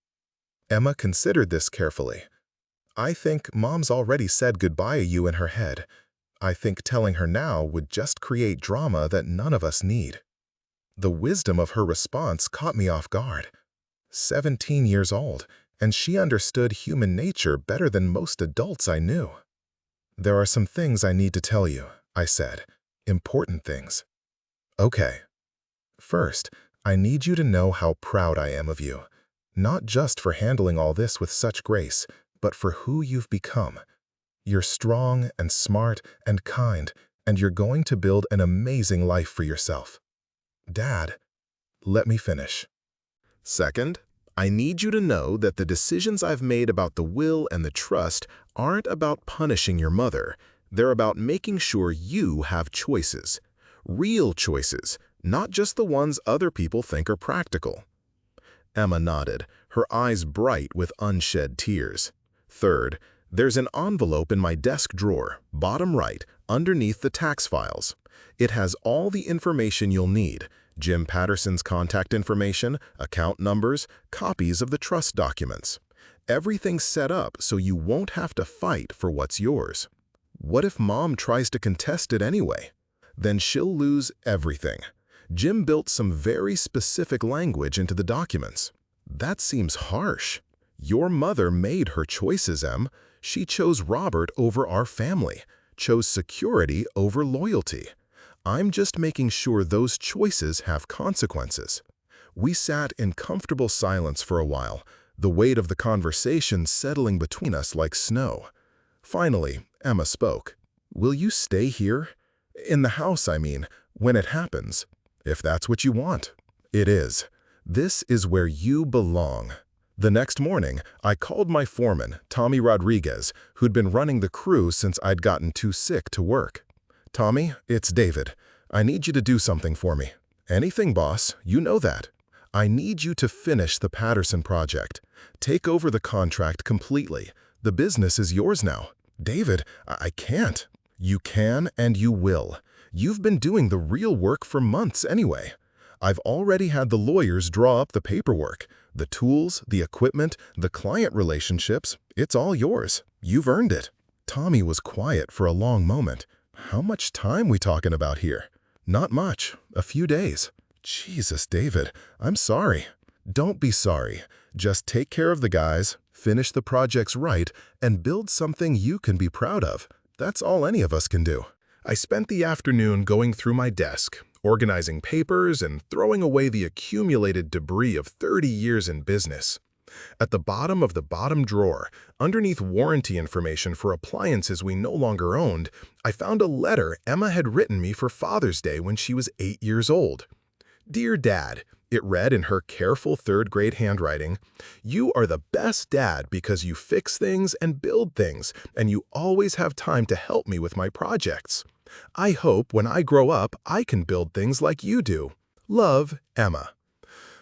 Emma considered this carefully. I think Mom's already said goodbye to you in her head. I think telling her now would just create drama that none of us need. The wisdom of her response caught me off guard. 17 years old, and she understood human nature better than most adults I knew. There are some things I need to tell you, I said. Important things. Okay. First, I need you to know how proud I am of you. Not just for handling all this with such grace, but for who you've become. You're strong and smart and kind, and you're going to build an amazing life for yourself. Dad, let me finish. Second, I need you to know that the decisions I've made about the will and the trust aren't about punishing your mother. They're about making sure you have choices. Real choices, not just the ones other people think are practical. Emma nodded, her eyes bright with unshed tears. Third, there's an envelope in my desk drawer, bottom right, underneath the tax files. It has all the information you'll need: Jim Patterson's contact information, account numbers, copies of the trust documents. Everything's set up so you won't have to fight for what's yours. What if Mom tries to contest it anyway? Then she'll lose everything. Jim built some very specific language into the documents. That seems harsh. Your mother made her choices, Em. She chose Robert over our family, chose security over loyalty. I'm just making sure those choices have consequences. We sat in comfortable silence for a while, the weight of the conversation settling between us like snow. Finally, Emma spoke. Will you stay here? In the house, I mean, when it happens. If that's what you want. It is. This is where you belong. The next morning, I called my foreman, Tommy Rodriguez, who'd been running the crew since I'd gotten too sick to work. Tommy, it's David. I need you to do something for me. Anything, boss. You know that. I need you to finish the Patterson project. Take over the contract completely. The business is yours now. David, I can't. You can and you will. You've been doing the real work for months anyway. I've already had the lawyers draw up the paperwork. The tools, the equipment, the client relationships, it's all yours. You've earned it. Tommy was quiet for a long moment. How much time we talking about here? Not much. A few days. Jesus, David, I'm sorry. Don't be sorry. Just take care of the guys, finish the projects right, and build something you can be proud of. That's all any of us can do. I spent the afternoon going through my desk, organizing papers and throwing away the accumulated debris of 30 years in business. At the bottom of the bottom drawer, underneath warranty information for appliances we no longer owned, I found a letter Emma had written me for Father's Day when she was 8 years old. Dear Dad, it read in her careful third-grade handwriting, "You are the best dad because you fix things and build things, and you always have time to help me with my projects. I hope when I grow up I can build things like you do. Love, Emma."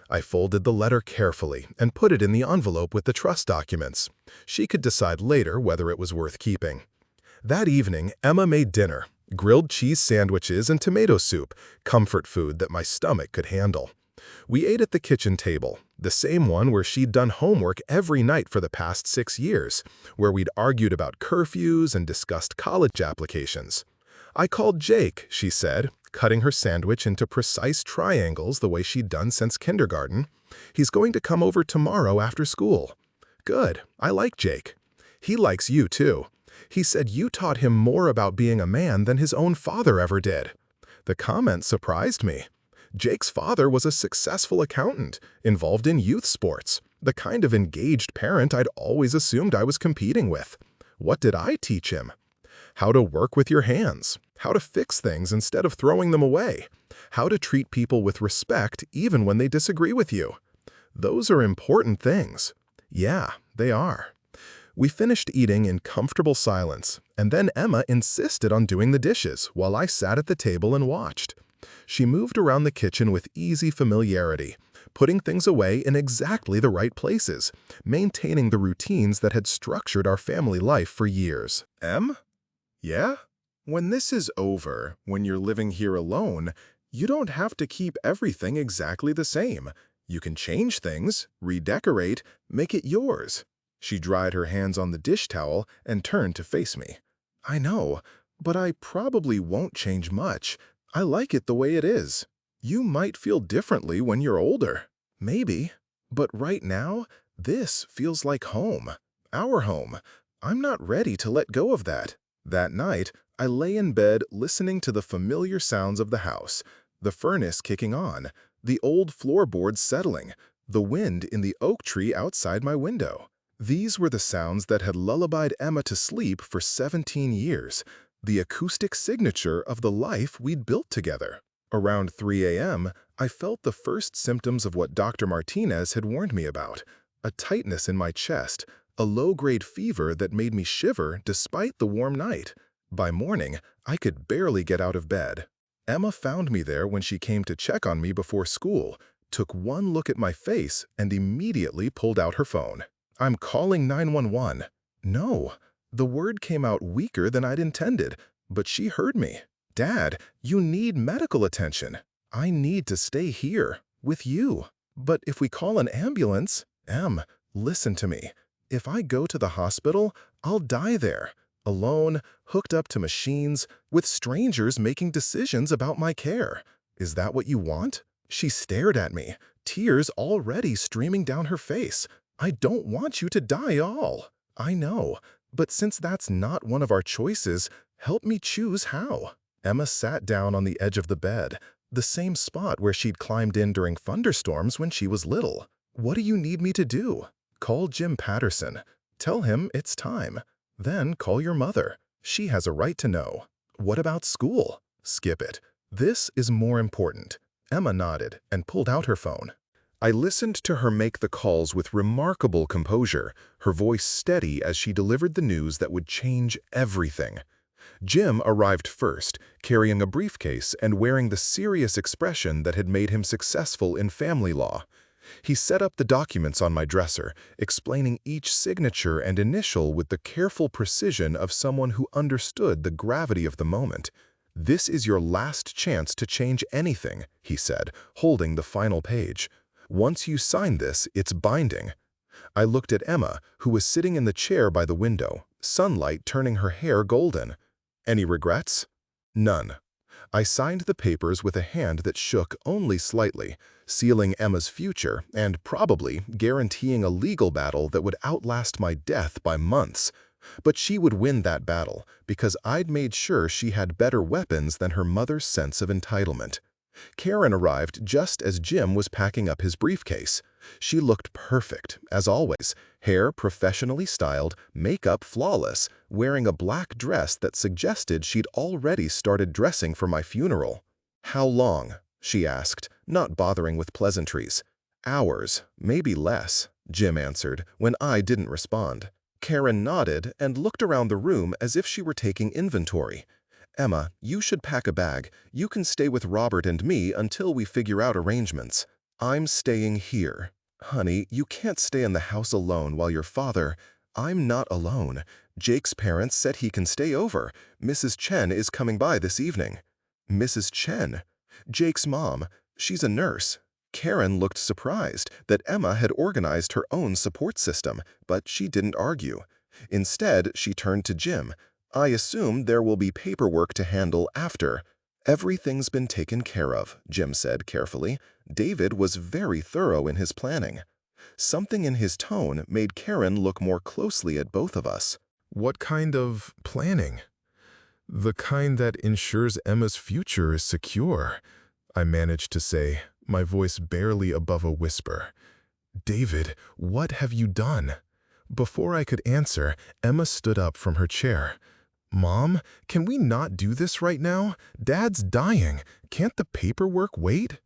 I folded the letter carefully and put it in the envelope with the trust documents. She could decide later whether it was worth keeping. That evening, Emma made dinner, grilled cheese sandwiches and tomato soup, comfort food that my stomach could handle. We ate at the kitchen table, the same one where she'd done homework every night for the past 6 years, where we'd argued about curfews and discussed college applications. I called Jake, she said, cutting her sandwich into precise triangles the way she'd done since kindergarten. He's going to come over tomorrow after school. Good, I like Jake. He likes you too. He said you taught him more about being a man than his own father ever did. The comment surprised me. Jake's father was a successful accountant, involved in youth sports, the kind of engaged parent I'd always assumed I was competing with. What did I teach him? How to work with your hands, how to fix things instead of throwing them away, how to treat people with respect even when they disagree with you. Those are important things. Yeah, they are. We finished eating in comfortable silence, and then Emma insisted on doing the dishes while I sat at the table and watched. She moved around the kitchen with easy familiarity, putting things away in exactly the right places, maintaining the routines that had structured our family life for years. Em? Yeah? When this is over, when you're living here alone, you don't have to keep everything exactly the same. You can change things, redecorate, make it yours. She dried her hands on the dish towel and turned to face me. I know, but I probably won't change much. I like it the way it is. You might feel differently when you're older. Maybe. But right now, this feels like home. Our home. I'm not ready to let go of that. That night, I lay in bed listening to the familiar sounds of the house, the furnace kicking on, the old floorboards settling, the wind in the oak tree outside my window. These were the sounds that had lullabied Emma to sleep for 17 years, the acoustic signature of the life we'd built together. Around 3 a.m., I felt the first symptoms of what Dr. Martinez had warned me about, a tightness in my chest, a low-grade fever that made me shiver despite the warm night. By morning, I could barely get out of bed. Emma found me there when she came to check on me before school, took one look at my face, and immediately pulled out her phone. I'm calling 911. No, the word came out weaker than I'd intended, but she heard me. Dad, you need medical attention. I need to stay here, with you. But if we call an ambulance… Em, listen to me. If I go to the hospital, I'll die there, alone, hooked up to machines, with strangers making decisions about my care. Is that what you want? She stared at me, tears already streaming down her face. I don't want you to die all. I know, but since that's not one of our choices, help me choose how. Emma sat down on the edge of the bed, the same spot where she'd climbed in during thunderstorms when she was little. What do you need me to do? Call Jim Patterson. Tell him it's time. Then call your mother. She has a right to know. What about school? Skip it. This is more important. Emma nodded and pulled out her phone. I listened to her make the calls with remarkable composure, her voice steady as she delivered the news that would change everything. Jim arrived first, carrying a briefcase and wearing the serious expression that had made him successful in family law. He set up the documents on my dresser, explaining each signature and initial with the careful precision of someone who understood the gravity of the moment. "This is your last chance to change anything," he said, holding the final page. "Once you sign this, it's binding." I looked at Emma, who was sitting in the chair by the window, sunlight turning her hair golden. Any regrets? None. I signed the papers with a hand that shook only slightly, sealing Emma's future and probably guaranteeing a legal battle that would outlast my death by months. But she would win that battle because I'd made sure she had better weapons than her mother's sense of entitlement. Karen arrived just as Jim was packing up his briefcase. She looked perfect, as always, hair professionally styled, makeup flawless, wearing a black dress that suggested she'd already started dressing for my funeral. "How long?" she asked, not bothering with pleasantries. "Hours, maybe less," Jim answered, when I didn't respond. Karen nodded and looked around the room as if she were taking inventory. "Emma, you should pack a bag. You can stay with Robert and me until we figure out arrangements." "I'm staying here." "Honey, you can't stay in the house alone while your father…" "I'm not alone. Jake's parents said he can stay over. Mrs. Chen is coming by this evening." "Mrs. Chen?" "Jake's mom. She's a nurse." Karen looked surprised that Emma had organized her own support system, but she didn't argue. Instead, she turned to Jim. "I assume there will be paperwork to handle after." "Everything's been taken care of," Jim said carefully. David was very thorough in his planning. Something in his tone made Karen look more closely at both of us. What kind of planning? The kind that ensures Emma's future is secure, I managed to say, my voice barely above a whisper. "David, what have you done?" Before I could answer, Emma stood up from her chair. "Mom, can we not do this right now? Dad's dying. Can't the paperwork wait?"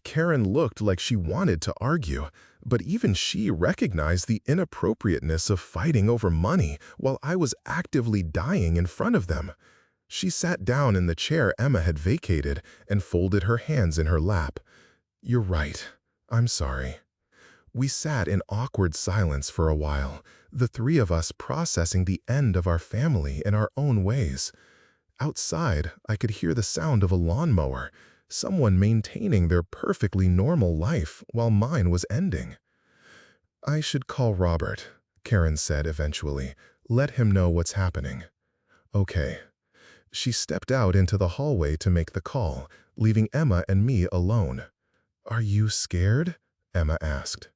Karen looked like she wanted to argue, but even she recognized the inappropriateness of fighting over money while I was actively dying in front of them. She sat down in the chair Emma had vacated and folded her hands in her lap. "You're right. I'm sorry." We sat in awkward silence for a while, the three of us processing the end of our family in our own ways. Outside, I could hear the sound of a lawnmower. someone maintaining their perfectly normal life while mine was ending. "I should call Robert," Karen said eventually. "Let him know what's happening." "Okay." She stepped out into the hallway to make the call, leaving Emma and me alone. "Are you scared?" Emma asked.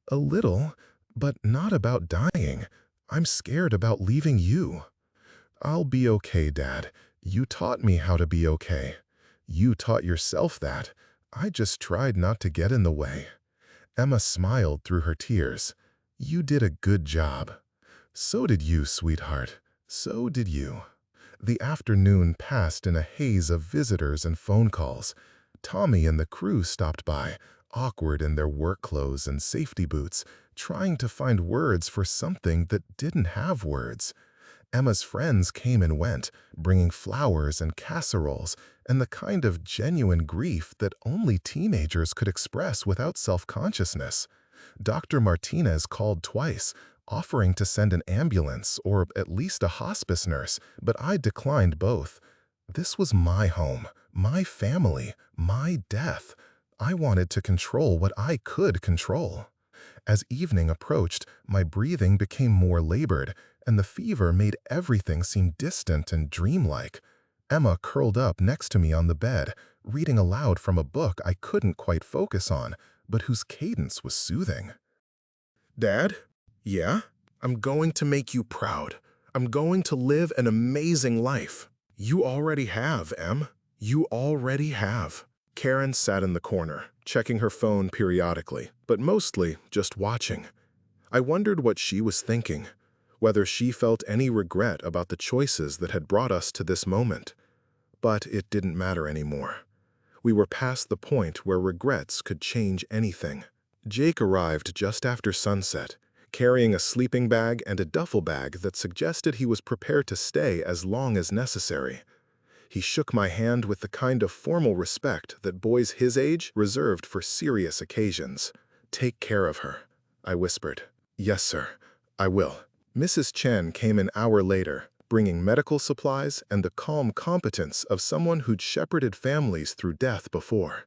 "A little, but not about dying. I'm scared about leaving you." "I'll be okay, Dad. You taught me how to be okay. You taught yourself that. I just tried not to get in the way." Emma smiled through her tears. "You did a good job." "So did you, sweetheart. So did you." The afternoon passed in a haze of visitors and phone calls. Tommy and the crew stopped by, awkward in their work clothes and safety boots, trying to find words for something that didn't have words. Emma's friends came and went, bringing flowers and casseroles, and the kind of genuine grief that only teenagers could express without self-consciousness. Dr. Martinez called twice, offering to send an ambulance or at least a hospice nurse, but I declined both. This was my home, my family, my death. I wanted to control what I could control. As evening approached, my breathing became more labored, and the fever made everything seem distant and dreamlike. Emma curled up next to me on the bed, reading aloud from a book I couldn't quite focus on, but whose cadence was soothing. "Dad? Yeah? I'm going to make you proud. I'm going to live an amazing life." "You already have, Em. You already have." Karen sat in the corner, checking her phone periodically, but mostly just watching. I wondered what she was thinking, whether she felt any regret about the choices that had brought us to this moment. But it didn't matter anymore. We were past the point where regrets could change anything. Jake arrived just after sunset, carrying a sleeping bag and a duffel bag that suggested he was prepared to stay as long as necessary. He shook my hand with the kind of formal respect that boys his age reserved for serious occasions. "Take care of her," I whispered. "Yes, sir, I will." Mrs. Chen came an hour later, bringing medical supplies and the calm competence of someone who'd shepherded families through death before.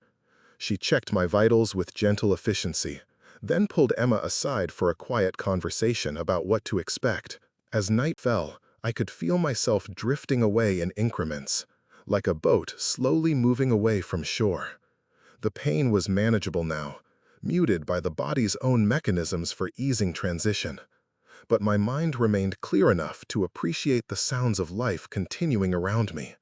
She checked my vitals with gentle efficiency, then pulled Emma aside for a quiet conversation about what to expect. As night fell, I could feel myself drifting away in increments, like a boat slowly moving away from shore. The pain was manageable now, muted by the body's own mechanisms for easing transition. But my mind remained clear enough to appreciate the sounds of life continuing around me.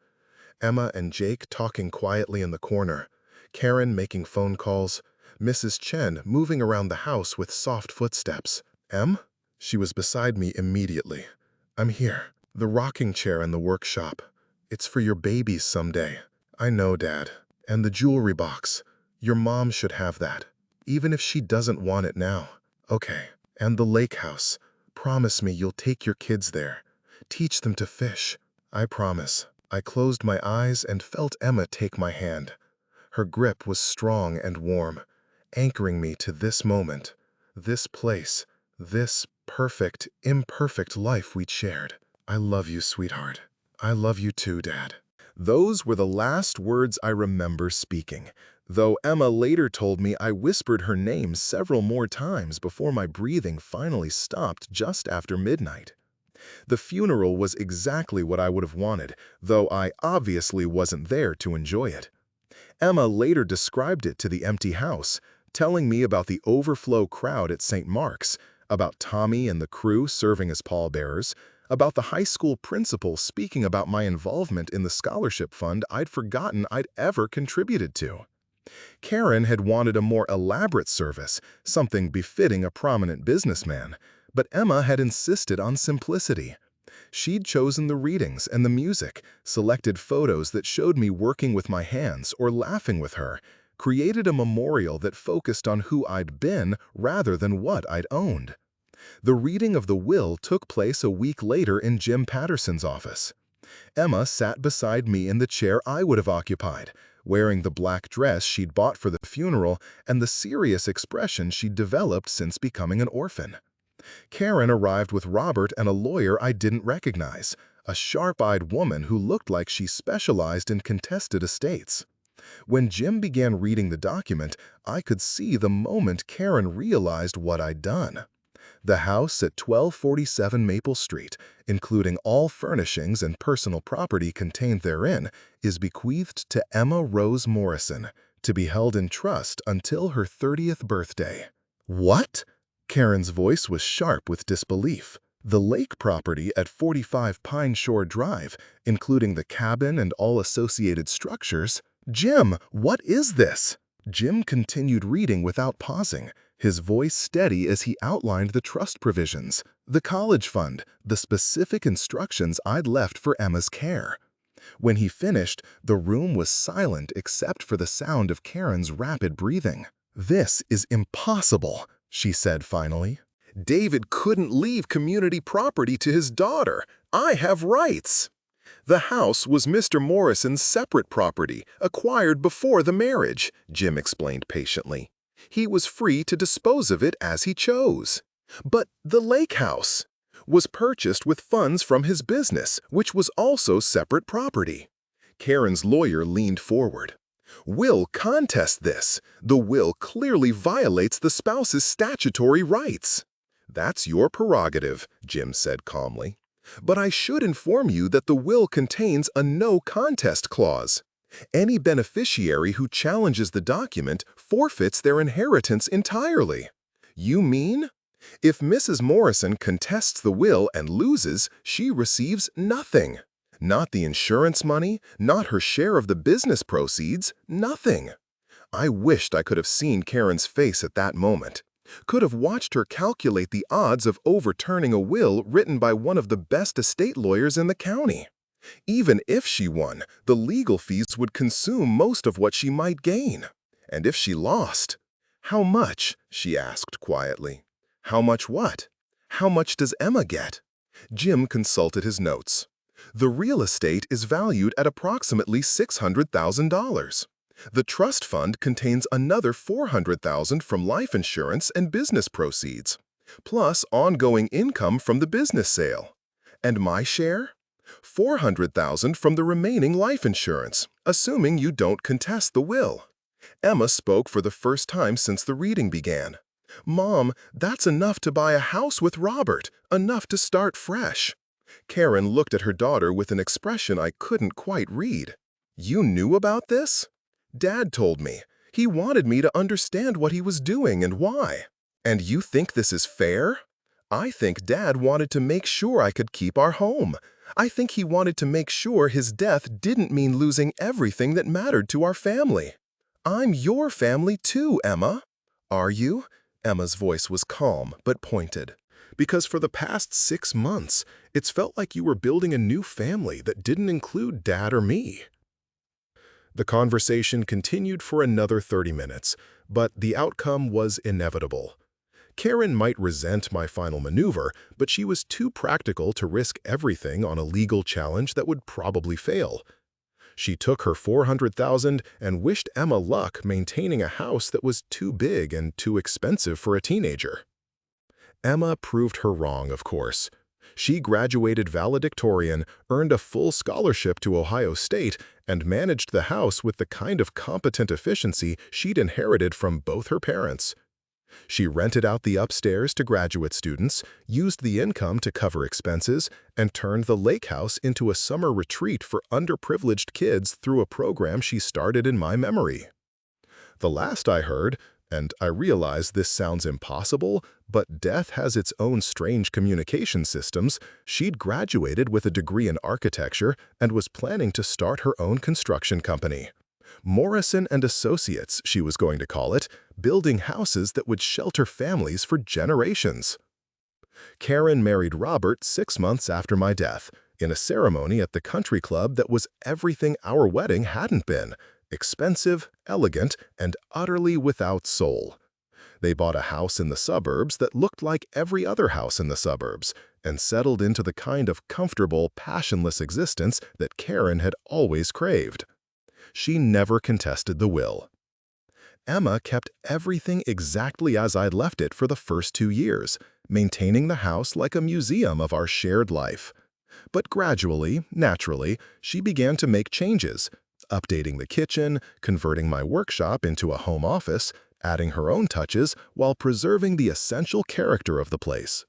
Emma and Jake talking quietly in the corner, Karen making phone calls, Mrs. Chen moving around the house with soft footsteps. "Em?" She was beside me immediately. "I'm here. The rocking chair in the workshop. It's for your babies someday." "I know, Dad. And the jewelry box. Your mom should have that, even if she doesn't want it now." "Okay. And the lake house. Promise me you'll take your kids there. Teach them to fish." "I promise." I closed my eyes and felt Emma take my hand. Her grip was strong and warm, anchoring me to this moment, this place, this perfect, imperfect life we'd shared. "I love you, sweetheart. I love you too, Dad." Those were the last words I remember speaking, though Emma later told me I whispered her name several more times before my breathing finally stopped just after midnight. The funeral was exactly what I would have wanted, though I obviously wasn't there to enjoy it. Emma later described it to the empty house, telling me about the overflow crowd at St. Mark's, about Tommy and the crew serving as pallbearers, about the high school principal speaking about my involvement in the scholarship fund I'd forgotten I'd ever contributed to. Karen had wanted a more elaborate service, something befitting a prominent businessman, but Emma had insisted on simplicity. She'd chosen the readings and the music, selected photos that showed me working with my hands or laughing with her, created a memorial that focused on who I'd been rather than what I'd owned. The reading of the will took place a week later in Jim Patterson's office. Emma sat beside me in the chair I would have occupied, wearing the black dress she'd bought for the funeral and the serious expression she'd developed since becoming an orphan. Karen arrived with Robert and a lawyer I didn't recognize, a sharp-eyed woman who looked like she specialized in contested estates. When Jim began reading the document, I could see the moment Karen realized what I'd done. The house at 1247 Maple Street, including all furnishings and personal property contained therein, is bequeathed to Emma Rose Morrison, to be held in trust until her 30th birthday. What? Karen's voice was sharp with disbelief. The lake property at 45 Pine Shore Drive, including the cabin and all associated structures. Jim, what is this? Jim continued reading without pausing, his voice steady as he outlined the trust provisions, the college fund, the specific instructions I'd left for Emma's care. When he finished, the room was silent except for the sound of Karen's rapid breathing. "This is impossible," she said finally. "David couldn't leave community property to his daughter. I have rights." "The house was Mr. Morrison's separate property, acquired before the marriage," Jim explained patiently. "He was free to dispose of it as he chose." "But the lake house was purchased with funds from his business, which was also separate property." Karen's lawyer leaned forward. "Will contests this. The will clearly violates the spouse's statutory rights." "That's your prerogative," Jim said calmly. "But I should inform you that the will contains a no contest clause. Any beneficiary who challenges the document forfeits their inheritance entirely." "You mean?" "If Mrs. Morrison contests the will and loses, she receives nothing. Not the insurance money, not her share of the business proceeds, nothing." I wished I could have seen Karen's face at that moment. Could have watched her calculate the odds of overturning a will written by one of the best estate lawyers in the county. Even if she won, the legal fees would consume most of what she might gain. And if she lost? "How much?" she asked quietly. "How much what? How much does Emma get?" Jim consulted his notes. "The real estate is valued at approximately $600,000. The trust fund contains another $400,000 from life insurance and business proceeds, plus ongoing income from the business sale. And my share? $400,000 from the remaining life insurance, assuming you don't contest the will." Emma spoke for the first time since the reading began. "Mom, that's enough to buy a house with Robert, enough to start fresh." Karen looked at her daughter with an expression I couldn't quite read. "You knew about this?" "Dad told me. He wanted me to understand what he was doing and why." "And you think this is fair?" "I think Dad wanted to make sure I could keep our home. I think he wanted to make sure his death didn't mean losing everything that mattered to our family." "I'm your family too, Emma." "Are you?" Emma's voice was calm but pointed. "Because for the past 6 months, it's felt like you were building a new family that didn't include Dad or me." The conversation continued for another 30 minutes, but the outcome was inevitable. Karen might resent my final maneuver, but she was too practical to risk everything on a legal challenge that would probably fail. She took her $400,000 and wished Emma luck maintaining a house that was too big and too expensive for a teenager. Emma proved her wrong, of course. She graduated valedictorian, earned a full scholarship to Ohio State, and managed the house with the kind of competent efficiency she'd inherited from both her parents. She rented out the upstairs to graduate students, used the income to cover expenses, and turned the lake house into a summer retreat for underprivileged kids through a program she started in my memory. The last I heard, and I realize this sounds impossible, but death has its own strange communication systems, she'd graduated with a degree in architecture and was planning to start her own construction company. Morrison and Associates, she was going to call it, building houses that would shelter families for generations. Karen married Robert 6 months after my death, in a ceremony at the country club that was everything our wedding hadn't been: expensive, elegant, and utterly without soul. They bought a house in the suburbs that looked like every other house in the suburbs, and settled into the kind of comfortable, passionless existence that Karen had always craved. She never contested the will. Emma kept everything exactly as I'd left it for the first 2 years, maintaining the house like a museum of our shared life. But gradually, naturally, she began to make changes. updating the kitchen, converting my workshop into a home office, adding her own touches while preserving the essential character of the place.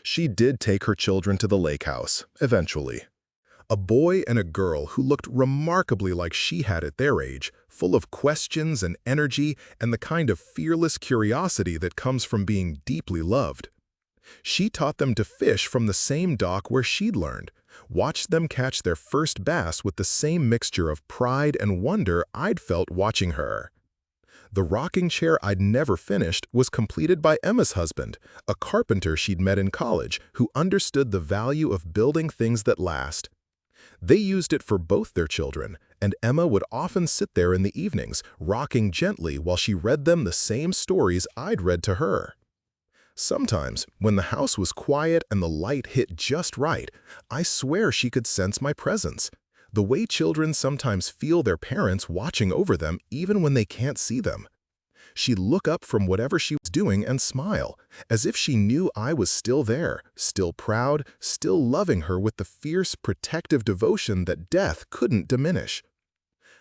She did take her children to the lake house, eventually. A boy and a girl who looked remarkably like she had at their age, full of questions and energy and the kind of fearless curiosity that comes from being deeply loved. She taught them to fish from the same dock where she'd learned, watched them catch their first bass with the same mixture of pride and wonder I'd felt watching her. The rocking chair I'd never finished was completed by Emma's husband, a carpenter she'd met in college who understood the value of building things that last. They used it for both their children, and Emma would often sit there in the evenings, rocking gently while she read them the same stories I'd read to her. Sometimes, when the house was quiet and the light hit just right, I swear she could sense my presence. The way children sometimes feel their parents watching over them even when they can't see them. She'd look up from whatever she was doing and smile, as if she knew I was still there, still proud, still loving her with the fierce, protective devotion that death couldn't diminish.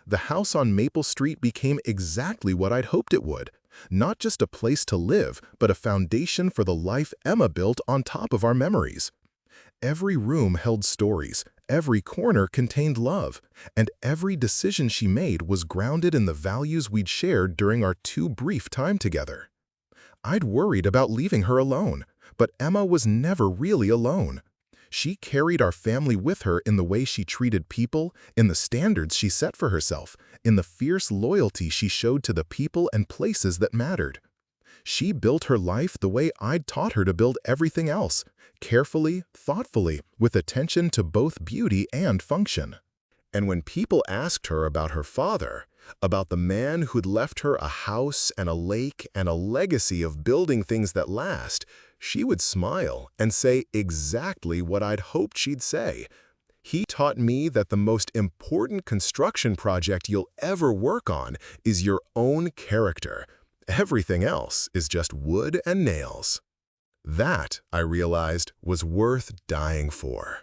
The house on Maple Street became exactly what I'd hoped it would. Not just a place to live, but a foundation for the life Emma built on top of our memories. Every room held stories, every corner contained love, and every decision she made was grounded in the values we'd shared during our too brief time together. I'd worried about leaving her alone, but Emma was never really alone. She carried our family with her in the way she treated people, in the standards she set for herself, in the fierce loyalty she showed to the people and places that mattered. She built her life the way I'd taught her to build everything else, carefully, thoughtfully, with attention to both beauty and function. And when people asked her about her father, about the man who'd left her a house and a lake and a legacy of building things that last, she would smile and say exactly what I'd hoped she'd say. He taught me that the most important construction project you'll ever work on is your own character. Everything else is just wood and nails. That, I realized, was worth dying for.